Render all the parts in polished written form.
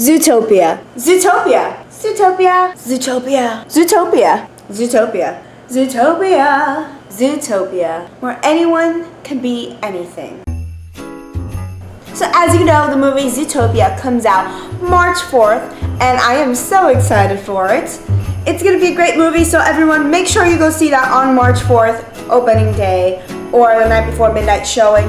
Zootopia. Zootopia. Zootopia. Zootopia. Zootopia. Zootopia. Zootopia. Zootopia. Where anyone can be anything. So as you know, the movie Zootopia comes out March 4th, and I am so excited for it. It's going to be a great movie, so everyone make sure you go see that on March 4th, opening day, or the night before midnight showing.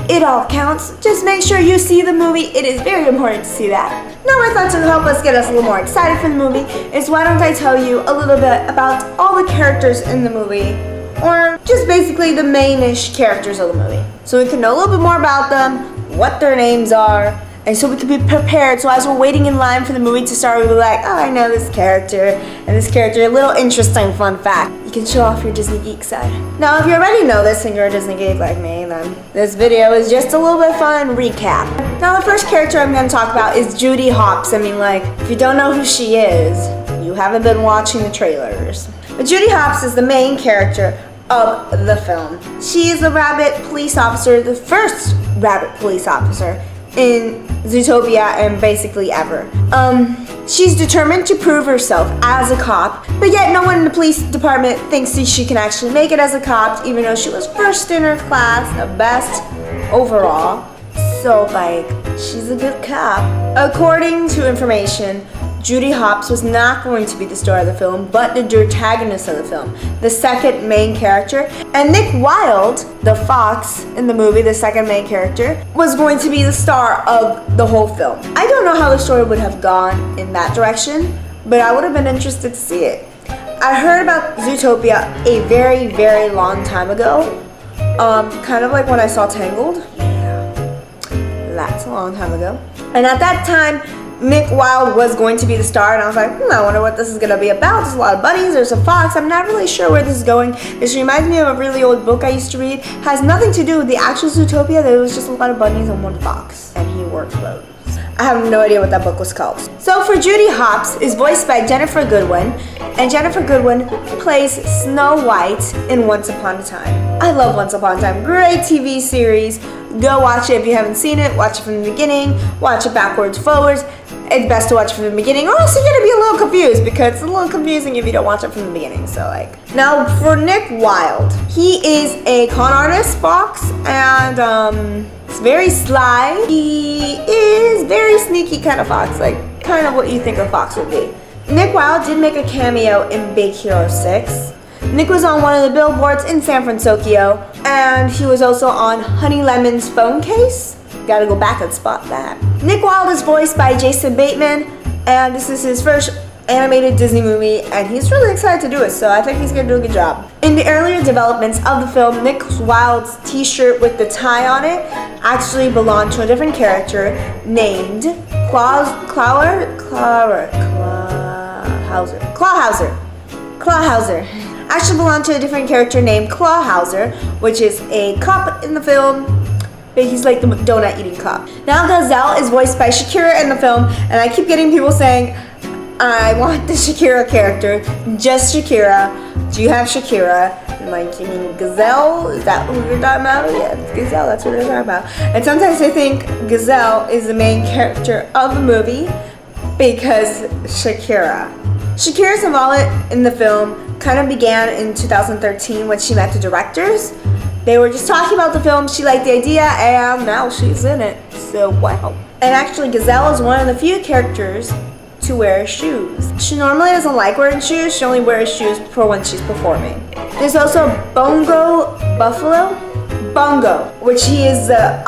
It all counts. Just make sure you see the movie. It is very important to see that. Now I thought to help us get us a little more excited for the movie is why don't I tell you a little bit about all the characters in the movie, or just basically the main-ish characters of the movie. So we can know a little bit more about them, what their names are, and so we can be prepared. So as we're waiting in line for the movie to start, we'll be like, oh, I know this character, and this character, a little interesting fun fact. You can show off your Disney geek side. Now, if you already know this and you're a Disney geek like me, then this video is just a little bit fun recap. Now, the first character I'm going to talk about is Judy Hopps. I mean, like, if you don't know who she is, you haven't been watching the trailers. But Judy Hopps is the main character of the film. She is a rabbit police officer, the first rabbit police officer in Zootopia and basically ever. She's determined to prove herself as a cop, but yet no one in the police department thinks that she can actually make it as a cop, even though she was first in her class, the best overall. So, like, she's a good cop. According to information, Judy Hopps was not going to be the star of the film, but the protagonist of the film, the second main character. And Nick Wilde, the fox in the movie, the second main character, was going to be the star of the whole film. I don't know how the story would have gone in that direction, but I would have been interested to see it. I heard about Zootopia a very, very long time ago, kind of like when I saw Tangled. Yeah, that's a long time ago. And at that time, Nick Wilde was going to be the star, and I was like, I wonder what this is going to be about. There's a lot of bunnies, there's a fox. I'm not really sure where this is going. This reminds me of a really old book I used to read. Has nothing to do with the actual Zootopia. There was just a lot of bunnies and one fox, and he wore clothes. I have no idea what that book was called. So for Judy Hopps is voiced by Jennifer Goodwin, and Jennifer Goodwin plays Snow White in Once Upon a Time. I love Once Upon a Time. Great TV series. Go watch it if you haven't seen it. Watch it from the beginning. Watch it backwards, forwards. It's best to watch it from the beginning, or else you're gonna be a little confused because it's a little confusing if you don't watch it from the beginning. So, like, now for Nick Wilde, he is a con artist fox, and it's very sly. He is very sneaky kind of fox, like kind of what you think a fox would be. Nick Wilde did make a cameo in Big Hero 6. Nick was on one of the billboards in San Francisco, and he was also on Honey Lemon's phone case. Gotta go back and spot that. Nick Wilde is voiced by Jason Bateman, and this is his first animated Disney movie, and he's really excited to do it, so I think he's gonna do a good job. In the earlier developments of the film, Nick Wilde's t-shirt with the tie on it actually belonged to a different character named Clawhauser. Actually belonged to a different character named Clawhauser, which is a cop in the film. But he's like the donut eating cop. Now Gazelle is voiced by Shakira in the film, and I keep getting people saying, I want the Shakira character, just Shakira. Do you have Shakira? I'm like, you mean Gazelle? Is that who you're talking about? Yeah, it's Gazelle, that's what we're talking about. And sometimes I think Gazelle is the main character of the movie because Shakira's involvement in the film kind of began in 2013 when she met the directors. They were just talking about the film, she liked the idea, and now she's in it. So, wow. And actually, Gazelle is one of the few characters to wear shoes. She normally doesn't like wearing shoes, she only wears shoes for when she's performing. There's also Bongo Buffalo, which he is the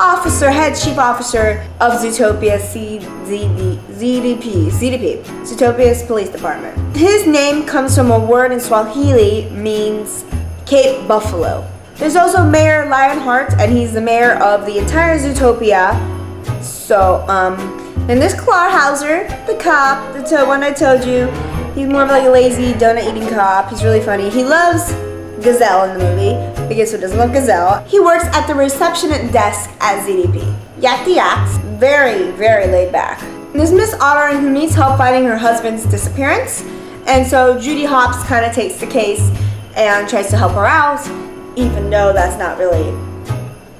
head chief officer of Zootopia ZDP, Zootopia's police department. His name comes from a word in Swahili, means Cape Buffalo. There's also Mayor Lionheart, and he's the mayor of the entire Zootopia. So, and this Clawhauser, the cop, the one I told you, he's more of like a lazy, donut-eating cop. He's really funny. He loves Gazelle in the movie, because who doesn't love Gazelle? He works at the reception desk at ZDP. Yak the yaks, very, very laid back. And there's Miss Otter, who needs help finding her husband's disappearance, and so Judy Hopps kind of takes the case and tries to help her out, even though that's not really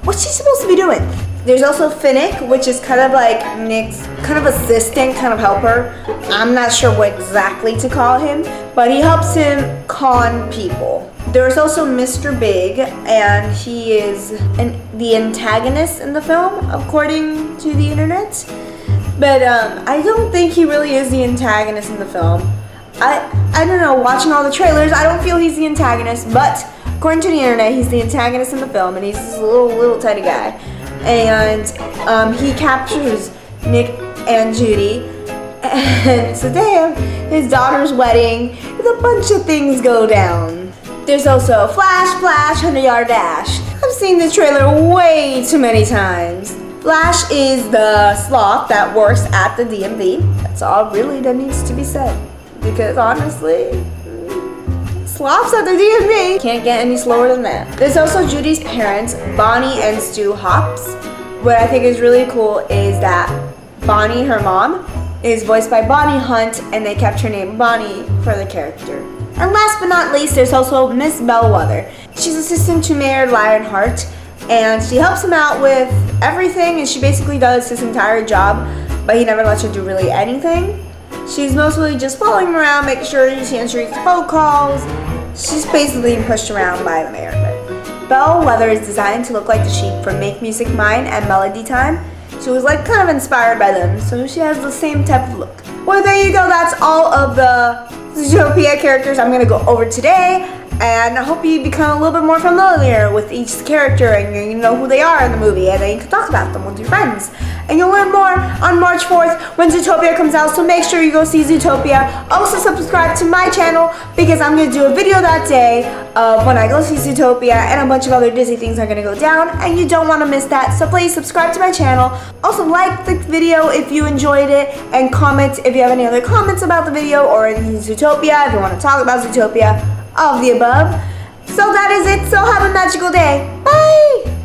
what she's supposed to be doing. There's also Finnick, which is kind of like Nick's kind of assistant, kind of helper. I'm not sure what exactly to call him, but he helps him con people. There's also Mr. Big, and he is the antagonist in the film, according to the internet. But I don't think he really is the antagonist in the film. I don't know, watching all the trailers, I don't feel he's the antagonist, but according to the internet, he's the antagonist in the film, and he's this little tiny guy. And he captures Nick and Judy, and it's the day of his daughter's wedding, with a bunch of things go down. There's also Flash, 100-yard dash. I've seen this trailer way too many times. Flash is the sloth that works at the DMV. That's all really that needs to be said. Because honestly, sloths at the DMV can't get any slower than that. There's also Judy's parents, Bonnie and Stu Hopps. What I think is really cool is that Bonnie, her mom, is voiced by Bonnie Hunt, and they kept her name Bonnie for the character. And last but not least, there's also Miss Bellwether. She's assistant to Mayor Lionheart, and she helps him out with everything, and she basically does his entire job, but he never lets her do really anything. She's mostly just following him around, making sure she answers phone calls. She's basically being pushed around by the mayor. Bellwether is designed to look like the sheep from Make Music Mine and Melody Time. She was like kind of inspired by them, so she has the same type of look. Well, there you go. That's all of the Zootopia characters I'm going to go over today. And I hope you become a little bit more familiar with each character and you know who they are in the movie, and then you can talk about them with your friends. And you'll learn more on March 4th when Zootopia comes out, so make sure you go see Zootopia. Also subscribe to my channel because I'm going to do a video that day of when I go see Zootopia, and a bunch of other Disney things are going to go down, and you don't want to miss that, so please subscribe to my channel. Also like the video if you enjoyed it, and comment if you have any other comments about the video or anything Zootopia, if you want to talk about Zootopia. All of the above. So that is it. So have a magical day. Bye!